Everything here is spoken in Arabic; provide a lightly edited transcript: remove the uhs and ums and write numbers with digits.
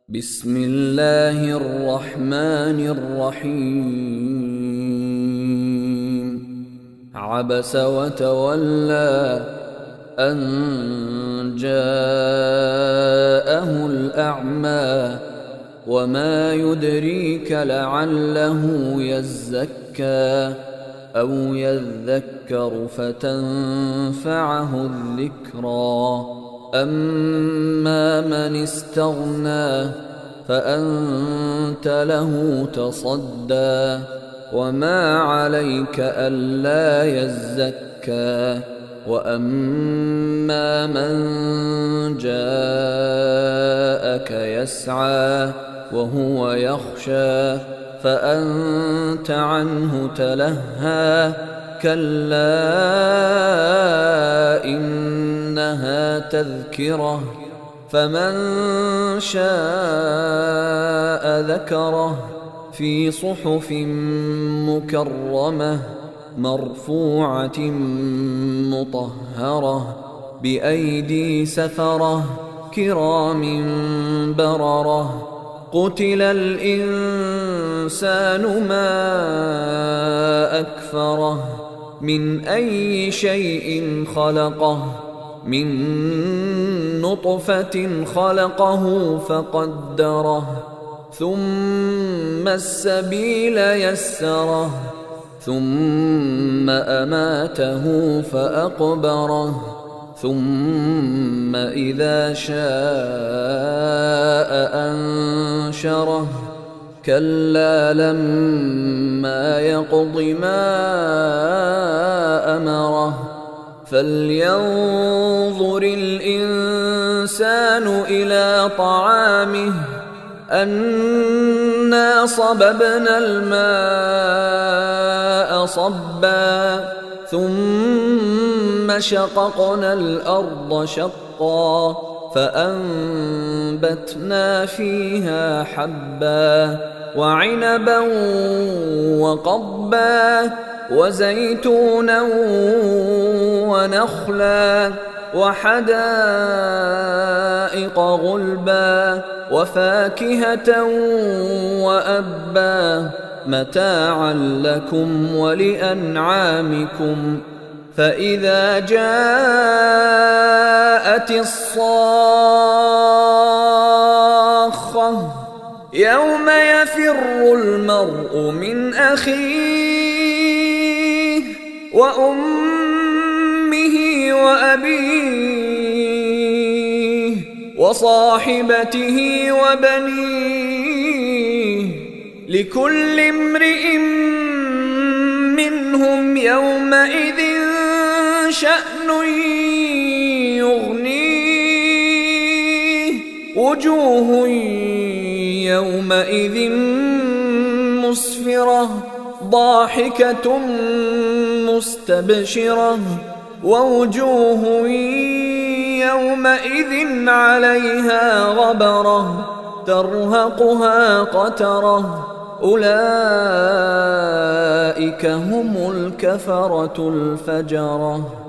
بسم الله الرحمن الرحيم عبس وتولى أن جاءه الأعمى وما يدريك لعله يزكى أو يذكر فتنفعه الذكرى أما من استغنى فأنت له تصدى وما عليك ألا يزكى وأما من جاءك يسعى وهو يخشى فأنت عنه تلهى كلا إنها تذكرة فمن شاء ذكره في صحف مكرمة مرفوعة مطهرة بأيدي سفرة كرام بررة قتل الإنسان ما أكفره من أي شيء خلقه من نطفة خلقه فقدره ثم السبيل يسره ثم أماته فأقبره ثم إذا شاء أنشره كلا لما يقض ما أمره فلينظر الإنسان إلى طعامه أنا صببنا الماء صبا ثم شققنا الأرض شقا فأنبتنا فيها حبا وعنبا وقضبا وزيتونا ونخلا وحدائق غلبا وفاكهة وأبا متاعا لكم ولأنعامكم فإذا جاءت الصاخة يوم يفر المرء من أخيه وأمه وأبيه وصاحبته وبنيه لكل امرئ منهم يومئذ شأن يغنيه وجوه يومئذ مسفرة ضاحكة مستبشرة ووجوه يومئذ عليها غبرة ترهقها قترة أولئك هم الكفرة الفجرة.